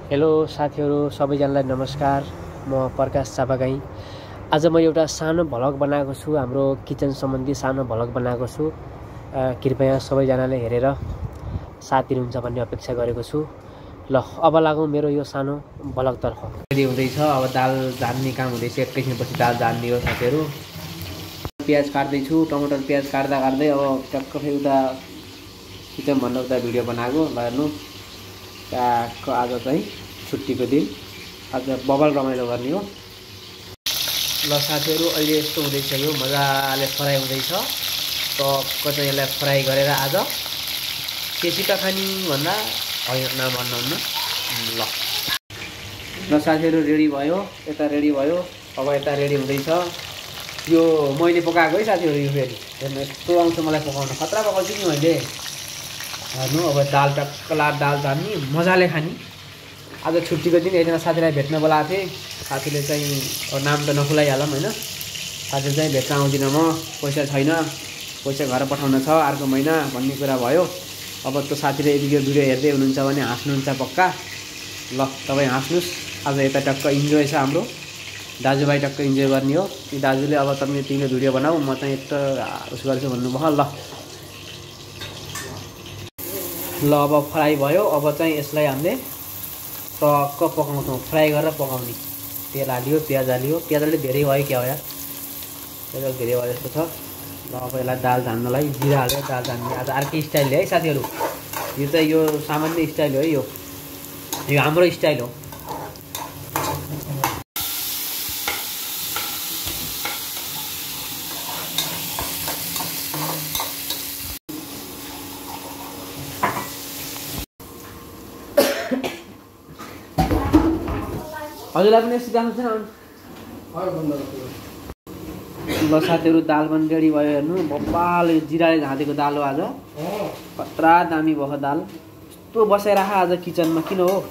Hello साथीहरु सबैजनालाई नमस्कार। म प्रकाश चापागाई। आज म एउटा सानो भ्लग बनाएको छु। हाम्रो किचन सम्बन्धी सानो भ्लग बनाएको छु। कृपया सबैजनाले हेरेर साथ दिनुहुन्छ भन्ने अपेक्षा गरेको छु। ल अब लागौं मेरो यो सानो भ्लगतर्फ। रेडी हुँदैछ, अब दाल झान्ने काम हुँदैछ। एकैछिनपछि दाल झान्ने हो साथीहरु। प्याज काट्दै छु, टमाटर प्याज काट्दा काट्दै अब टक्क फेरि उता किचन भन्दा उता भिडियो बनाएको। ल हेर्नु, ट्याक्क आज चाहिँ छुट्टीको दिन, आज बबल रमाइलो गर्ने हो। ल साथीहरु, अहिले यस्तो हुँदैछ, यो मजाले फ्राई हुँदैछ। टक्क चाहिँ यसलाई फ्राई गरेर आज केसित खानी भन्दा होइन नभन्नुहुन्न। ल साथीहरु, रेडी भयो, यता रेडी भयो, अब यता रेडी हुँदैछ। यो मैले पकाएको है साथीहरु। यो फेरि हेर्नु, यस्तो आउँछ मलाई पकाउन, खतरा पकाउँछु नि मैले। हेर्नु, अब दाल टक्क दाल झान्ने, मजाले खाने। आज छुट्टीको दिन एकजना साथीलाई भेट्न बोलाएको थिएँ। साथीले चाहिँ नाम त नखुलाइहालौँ होइन, साथीले चाहिँ भेट्न आउँदिनँ म, पैसा छैन, पैसा घर पठाउन छ अर्को महिना भन्ने कुरा भयो। अब त्यो साथीले यदि यो भिडियो हेर्दै हुनुहुन्छ भने हाँस्नुहुन्छ पक्का। ल तपाईँ हाँस्नुहोस्। आज यता टक्क इन्जोय छ हाम्रो, दाजुभाइ टक्क इन्जोय गर्ने हो। ती दाजुले अब तिमीले भिडियो बनाऊ, म चाहिँ यस्तो उस गर्छु भन्नुभयो। ल अब फ्राई भयो। अब चाहिँ यसलाई हामीले टक्क पकाउँछौँ, फ्राई गरेर पकाउने। तेल हाल्यो, प्याज हाल्यो, प्याज अलि धेरै भयो क्या हो यार, प्याज धेरै भयो जस्तो छ। ल अब यसलाई दाल झान्नलाई जिरा हाल्यो, दाल झान्ने आज अर्कै स्टाइलले है साथीहरु। यो चाहिँ यो सामान्य स्टाइल हो है, यो हाम्रो स्टाइल हो। हजुरलाई पनि यस्तो देखाउँछ न। ल साथीहरु, दाल पनि रेडी भयो। हेर्नु, बब्बाल जिराले झाँदेको दाल हो आज। खतरा दामी भयो दाल। यस्तो बसाइराख आज किचनमा, किन हो?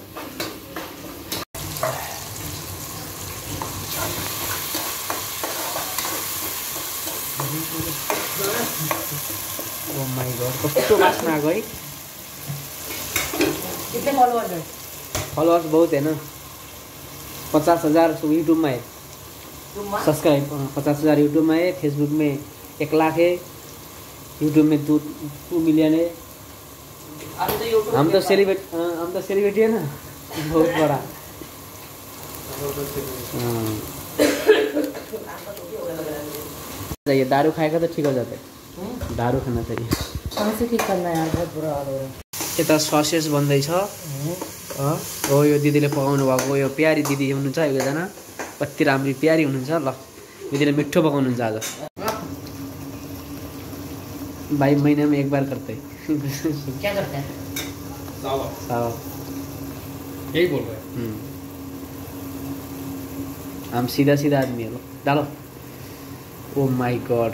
ओ माय गॉड, कस्तो बास्ना आएको है। फलोअर्स बहुत है ना, 50,000 यूट्यूब में है सब्सक्राइब, 50,000 यूट्यूब में है, फेसबुक में 1 लाख है, यूट्यूब में 2 मिलियन है। हम तो सेलिब्रिटी है ना, बहुत बड़ा। ये दारू खाएगा तो ठीक हो जाता है, दारू खाना चाहिए। कहाँ से ठीक करना है यार, बहुत बुरा हाल हो रहा है। यता ससेज बन्दैछ हो। यो दिदीले पकाउनु भएको, यो प्यारी दिदी हुनुहुन्छ एकजना, कति राम्री प्यारी हुनुहुन्छ। ल दिदीले मिठो पकाउनुहुन्छ आज। भाई महीने में 1 बार करते क्या करते हैं? सावा यही बोल रहे हैं। हम सीधा सीधा आदमी है। लो डालो। ओ माय गॉड,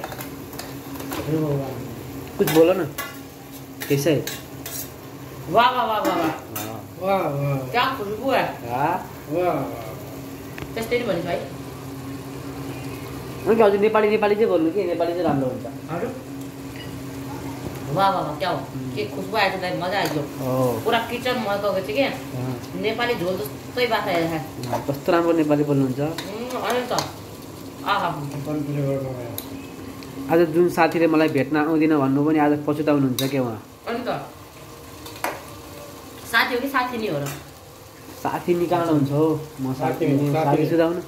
कुछ बोलो ना, कैसे है? वाह वाह वाह वाह वाह, वाह वाह क्या खुशबू है। वाह। त्यस्तै नि भने भाइ। अनि हजुर नेपाली चाहिँ बोल्नु कि, नेपाली चाहिँ राम्रो हुन्छ। हजुर, वाह वाह वाह, क्या हो के खुशबू आएको छ, मजा आयो। पुरा किचन महकाएको छ के, नेपाली झोल जस्तै बात आएको छ। कस्तो राम्रो नेपाली बोल्नुहुन्छ। अनि त आहा, आज जुन साथीले मलाई भेट्न आउँदिन भन्नु पनि आज पछुताउनुहुन्छ के उहाँ। अनि त साथी हो कि साथी नि हो र? साथी निकाल्नु हुन्छ हो, म साथी सुधाउनु,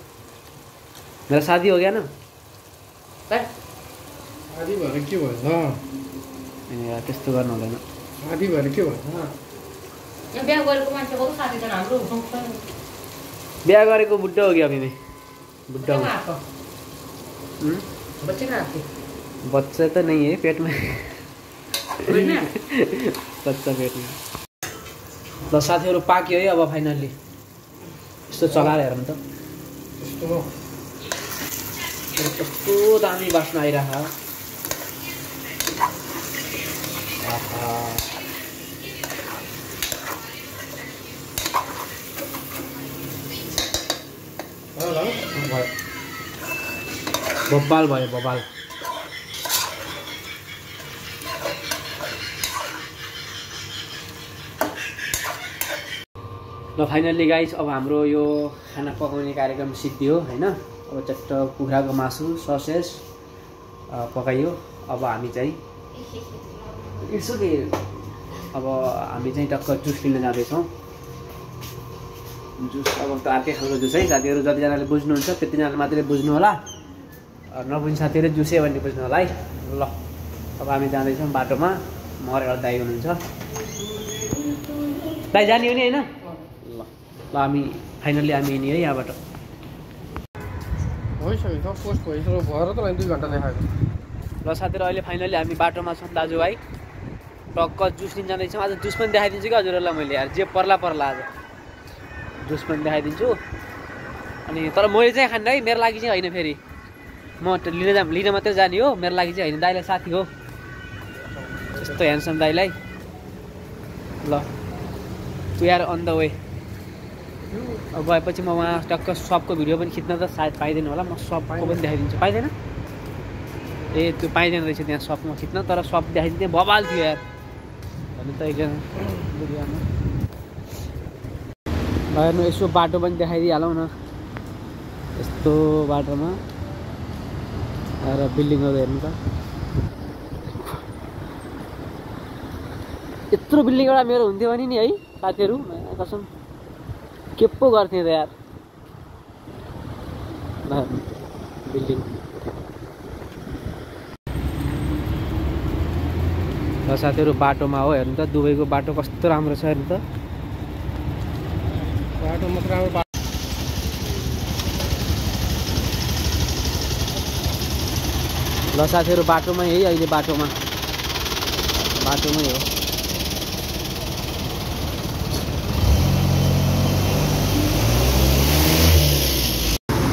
मेरा शादी हो गया ना। शादी भएर के भएछ? त्यस्तो गर्नु हुँदैन। शादी भएर के भएछ? यहाँ बिहा गरेको मान्छे बहुत साथी छन् हाम्रो। बिहा गरेको बुढ्ढा हो गया अभी मैं, बुढ्ढा हूँ। बच्चे कहाँ थे? बच्चा तो नहीं है पेट में, बच्चा पेट में। ल साथीहरु, पाक्यो है अब फाइनल्ली। यस्तो चलाएर हेरौँ त, कस्तो दामी बास्ना आइरह। बब्बाल भयो, बब्बाल। ल फाइनल्ली गाइस अब हाम्रो यो खाना पकाउने कार्यक्रम सिद्धियो हैन। अब चट्ट कुखुराको मासु ससेज पकाइयो। अब हामी चाहिँ इट्स ओके। अब हामी चाहिँ टक्क जुस लिन जाँदैछौँ। जुस अब त अर्कै खालको जुस है साथीहरू। जतिजनाले बुझ्नुहुन्छ त्यतिजनाले मात्रै बुझ्नु होला, नबुझ्ने साथीहरू जुसै भन्ने बुझ्नु होला है। ल अब हामी जाँदैछौँ बाटोमा। म र एउटा दाइ हुनुहुन्छ। दाइ जाने हो नि होइन? ल ल हामी फाइनल्ली हामी हिँड्यो है यहाँबाट। भइसक्यो पोस्ट भइसक्यो भएर त 2 घन्टा देखाएको। ल साथीहरू अहिले फाइनल्ली हामी बाटोमा छौँ दाजुभाइ। टक्क जुस लिन जाँदैछौँ। आज जुस पनि देखाइदिन्छु कि हजुरहरूलाई मैले यार, जे पर्ला आज जुस पनि देखाइदिन्छु। अनि तर मैले चाहिँ खान्न है, मेरो लागि चाहिँ होइन। फेरि म लिन मात्रै जाने हो, मेरो लागि चाहिँ होइन। दाइलाई साथी हो यस्तो ह्यान्डसम दाइलाई। ल टु यार अन द वे। अब गएपछि म वहाँ टक्क सबको भिडियो पनि खिच्न त सायद पाइँदैन होला। म सबको पनि देखाइदिन्छु। पाइँदैन ए त्यो पाइँदैन रहेछ त्यहाँ सबमा खिच्न। तर सब देखाइदिन्थेँ बबाल थियो यार भन्नु त एकजना भिडियोमा। हेर्नु यसो बाटो पनि देखाइदिइहालौँ न। यस्तो बाटोमा आएर बिल्डिङहरू हेर्नु त। यत्रो बिल्डिङ एउटा मेरो हुन्थ्यो भने नि है साथीहरू, कसम के पो गर्थेँ त यार। बिल्डिङ र साथीहरू बाटोमा हो हेर्नु त। दुबईको बाटो कस्तो राम्रो छ हेर्नु त। बाटो मात्र राम्रो। ल साथीहरू बाटोमै है अहिले। बाटोमै हो।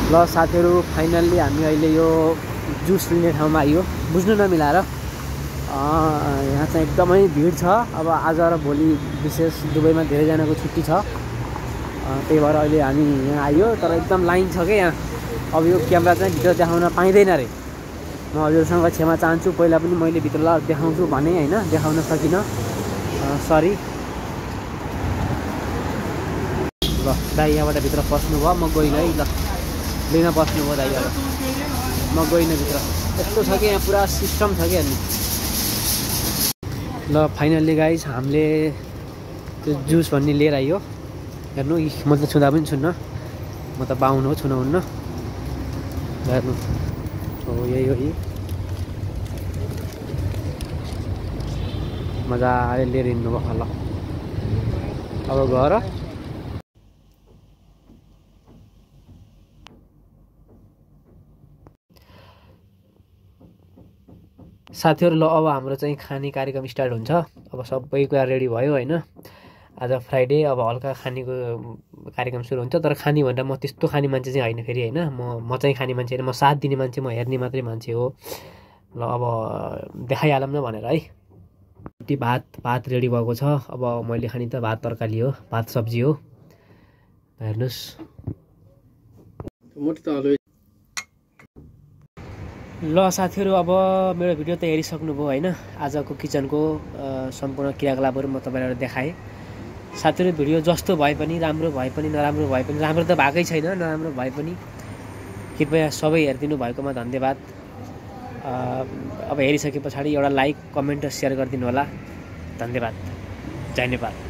ल साथीहरू फाइनल्ली हामी अहिले यो जुस लिने ठाउँमा आइयो। बुझ्नु नमिलाएर यहाँ चाहिँ एकदमै भिड छ। अब आज र भोलि विशेष दुबईमा धेरैजनाको छुट्टी छ। त्यही भएर अहिले हामी यहाँ आइयो। तर एकदम लाइन छ क्या यहाँ। अब यो क्यामेरा चाहिँ भित्र देखाउन पाइँदैन रे। म हजुरसँग क्षमा चाहन्छु। पहिला पनि मैले भित्र देखाउँछु भने होइन, देखाउन सकिनँ, सरी। ल दाइ यहाँबाट भित्र पस्नुभयो, म गइनँ है। ल लिन बस्नुभयो दाइबाट, म गइनँ भित्र। यस्तो छ कि यहाँ पुरा सिस्टम छ कि हेर्नु। ल फाइनल्ली गाइस हामीले त्यो जुस भन्ने लिएर आइयो। हेर्नु म त छुँदा पनि छुन्न, म त बाहुनु हो, छुन हुन्न। हेर्नु हो यही हो। यही मजाले लिएर हिँड्नुभयो। ल अब गएर साथीहरू ल अब हाम्रो चाहिँ खाने कार्यक्रम स्टार्ट हुन्छ। अब सबै कुरा रेडी भयो होइन। आज फ्राइडे, अब हल्का खानेको कार्यक्रम सुरु हुन्छ। तर खाने भन्दा म त्यस्तो खाने मान्छे चाहिँ होइन फेरि होइन। म चाहिँ खाने मान्छे होइन, म साथ दिने मान्छे, म हेर्ने मात्रै मान्छे हो। ल अब देखाइहालौँ न भनेर है। भात रेडी भएको छ। अब मैले खाने त भात तरकारी हो, भात सब्जी हो। हेर्नुहोस् ल साथीहरू अब मेरो भिडियो त हेरिसक्नुभयो होइन। आजको किचनको सम्पूर्ण क्रियाकलापहरू म तपाईँलाई देखाएँ। साथीहरू भिडियो जस्तो भए पनि, राम्रो भए पनि, नराम्रो भए पनि, राम्रो त भएकै छैन, नराम्रो भए पनि कृपया सबै हेरिदिनु भएकोमा धन्यवाद। अब हेरिसके पछाडि एउटा लाइक, कमेन्ट र सेयर गरिदिनु होला। धन्यवाद। जय नेपाल।